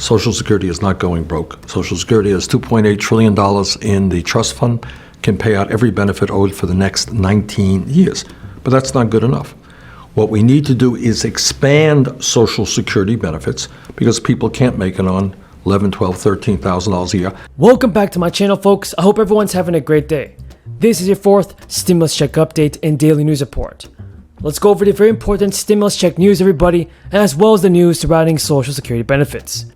Social Security is not going broke. Social Security has $2.8 trillion in the trust fund, can pay out every benefit owed for the next 19 years. But that's not good enough. What we need to do is expand Social Security benefits because people can't make it on $11,000, $12,000, $13,000 a year. Welcome back to my channel, folks. I hope everyone's having a great day. This is your fourth stimulus check update and daily news report. Let's go over the very important stimulus check news, everybody, as well as the news surrounding Social Security benefits.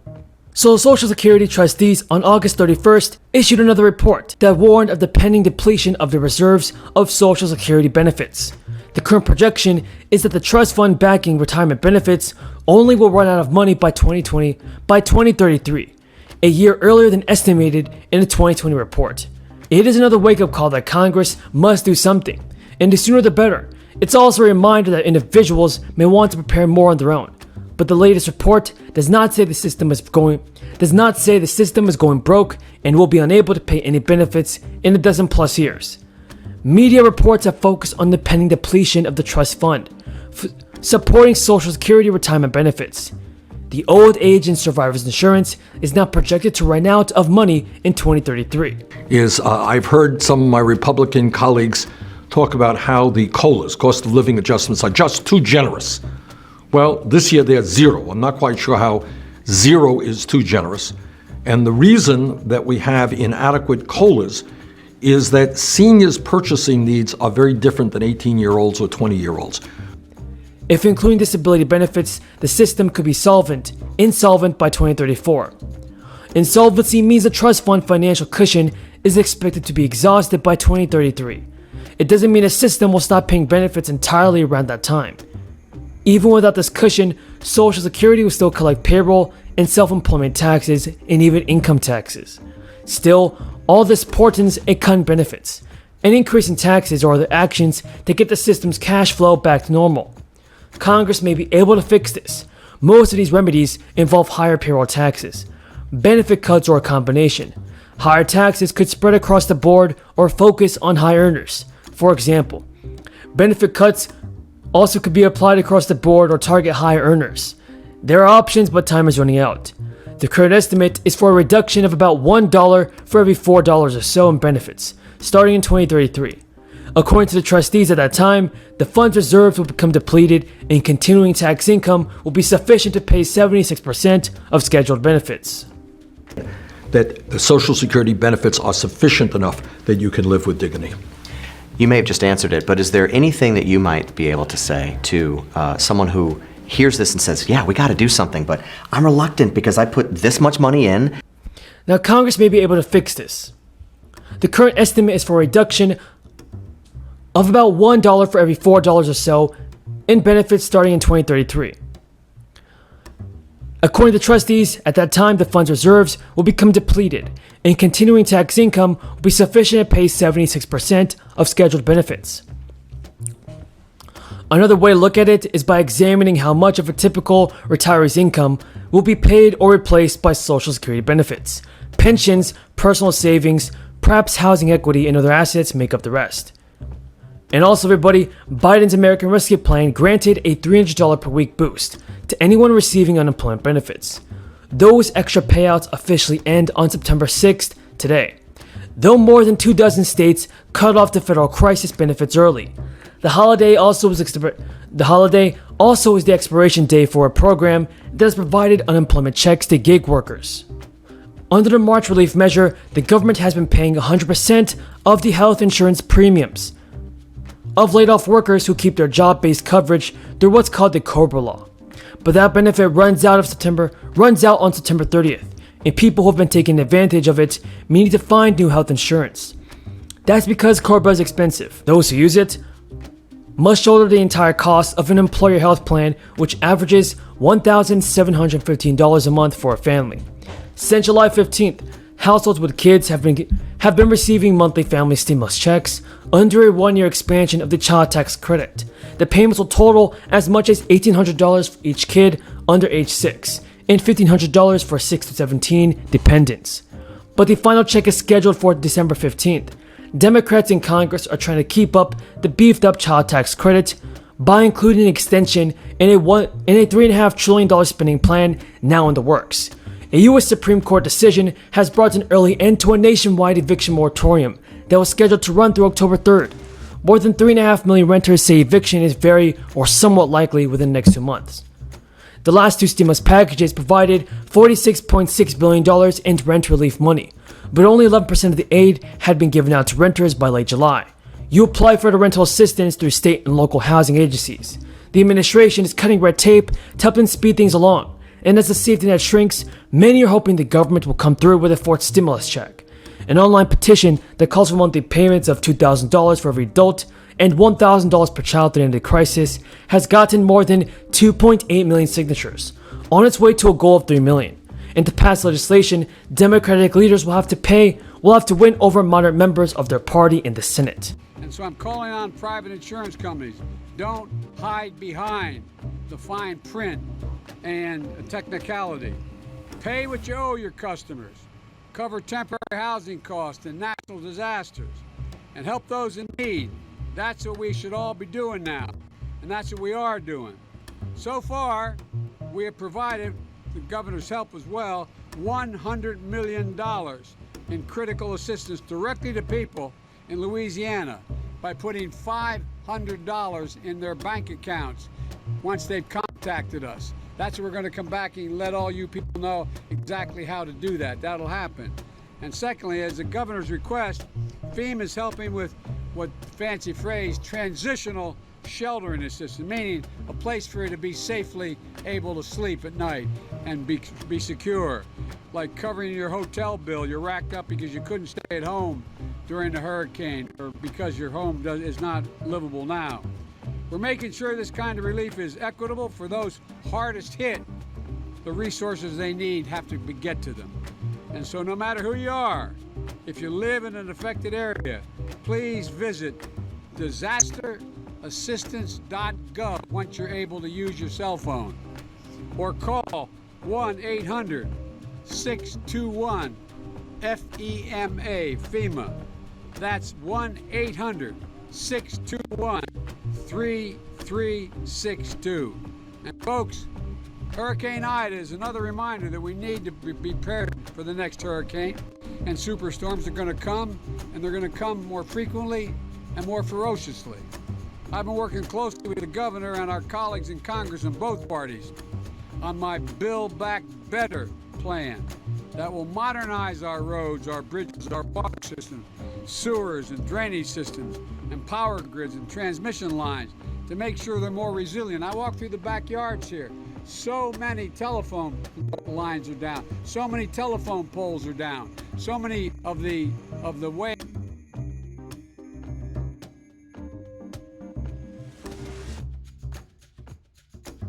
So Social Security trustees on August 31st issued another report that warned of the pending depletion of the reserves of Social Security benefits. The current projection is that the trust fund backing retirement benefits only will run out of money by 2033, a year earlier than estimated in the 2020 report. It is another wake-up call that Congress must do something, and the sooner the better. It's also a reminder that individuals may want to prepare more on their own. But the latest report does not say the system is going broke and will be unable to pay any benefits in a dozen plus years. Media reports have focused on the pending depletion of the trust fund, supporting Social Security retirement benefits. The old age and survivors insurance is now projected to run out of money in 2033. I've heard some of my Republican colleagues talk about how the COLAs, cost of living adjustments, are just too generous. Well, this year they're zero. I'm not quite sure how zero is too generous. And the reason that we have inadequate COLAs is that seniors' purchasing needs are very different than 18-year-olds or 20-year-olds. If including disability benefits, the system could be insolvent by 2034. Insolvency means the trust fund financial cushion is expected to be exhausted by 2033. It doesn't mean a system will stop paying benefits entirely around that time. Even without this cushion, Social Security will still collect payroll and self-employment taxes and even income taxes. Still, all this portends a cut in benefits, an increase in taxes or other actions to get the system's cash flow back to normal. Congress may be able to fix this. Most of these remedies involve higher payroll taxes, benefit cuts, or a combination. Higher taxes could spread across the board or focus on high earners. For example, benefit cuts also could be applied across the board or target high earners. There are options, but time is running out. The current estimate is for a reduction of about $1 for every $4 or so in benefits, starting in 2033. According to the trustees at that time, the fund's reserves will become depleted and continuing tax income will be sufficient to pay 76% of scheduled benefits. That the Social Security benefits are sufficient enough that you can live with dignity. You may have just answered it, but is there anything that you might be able to say to someone who hears this and says, yeah, we got to do something, but I'm reluctant because I put this much money in? Now, Congress may be able to fix this. The current estimate is for a reduction of about $1 for every $4 or so in benefits starting in 2033. According to trustees, at that time, the fund's reserves will become depleted, and continuing tax income will be sufficient to pay 76% of scheduled benefits. Another way to look at it is by examining how much of a typical retiree's income will be paid or replaced by Social Security benefits. Pensions, personal savings, perhaps housing equity, and other assets make up the rest. And also, everybody, Biden's American Rescue Plan granted a $300 per week boost to anyone receiving unemployment benefits. Those extra payouts officially end on September 6th, today. Though more than 24 states cut off the federal crisis benefits early. The holiday also is the expiration day for a program that has provided unemployment checks to gig workers. Under the March relief measure, the government has been paying 100% of the health insurance premiums of laid-off workers who keep their job-based coverage through what's called the COBRA law. But that benefit runs out on September 30th, and people who have been taking advantage of it may need to find new health insurance. That's because COBRA is expensive. Those who use it must shoulder the entire cost of an employer health plan, which averages $1,715 a month for a family. Since July 15th, households with kids have been receiving monthly family stimulus checks under a one-year expansion of the child tax credit. The payments will total as much as $1,800 for each kid under age 6 and $1,500 for 6 to 17 dependents. But the final check is scheduled for December 15th. Democrats in Congress are trying to keep up the beefed-up child tax credit by including an extension in a $3.5 trillion spending plan now in the works. A U.S. Supreme Court decision has brought an early end to a nationwide eviction moratorium that was scheduled to run through October 3rd. More than 3.5 million renters say eviction is very or somewhat likely within the next 2 months. The last two stimulus packages provided $46.6 billion in rent relief money, but only 11% of the aid had been given out to renters by late July. You apply for the rental assistance through state and local housing agencies. The administration is cutting red tape to help them speed things along, and as the safety net shrinks, many are hoping the government will come through with a fourth stimulus check. An online petition that calls for monthly payments of $2,000 for every adult and $1,000 per child at the end of the crisis has gotten more than 2.8 million signatures, on its way to a goal of 3 million. And to pass legislation, Democratic leaders will have to win over moderate members of their party in the Senate. And so I'm calling on private insurance companies, don't hide behind the fine print and technicality. Pay what you owe your customers. Cover temporary housing costs and natural disasters, and help those in need. That's what we should all be doing now, and that's what we are doing. So far, we have provided, the governor's help as well, $100 million in critical assistance directly to people in Louisiana by putting $500 in their bank accounts once they've contacted us. That's what we're going to come back and let all you people know exactly how to do that. That'll happen. And secondly, as the governor's request, FEMA is helping with what fancy phrase, transitional sheltering assistance, meaning a place for you to be safely able to sleep at night and be secure. Like covering your hotel bill, you're racked up because you couldn't stay at home during the hurricane or because your home is not livable now. We're making sure this kind of relief is equitable for those hardest hit. The resources they need have to get to them. And so no matter who you are, if you live in an affected area, please visit disasterassistance.gov once you're able to use your cell phone. Or call 1-800-621-FEMA, FEMA. That's 1-800-621-3362. And folks, Hurricane Ida is another reminder that we need to be prepared for the next hurricane. And superstorms are going to come, and they're going to come more frequently and more ferociously. I've been working closely with the governor and our colleagues in Congress in both parties on my Build Back Better plan that will modernize our roads, our bridges, our water systems, sewers and drainage systems, and power grids and transmission lines to make sure they're more resilient. I walk through the backyards here. So many telephone lines are down. So many telephone poles are down. So many of the way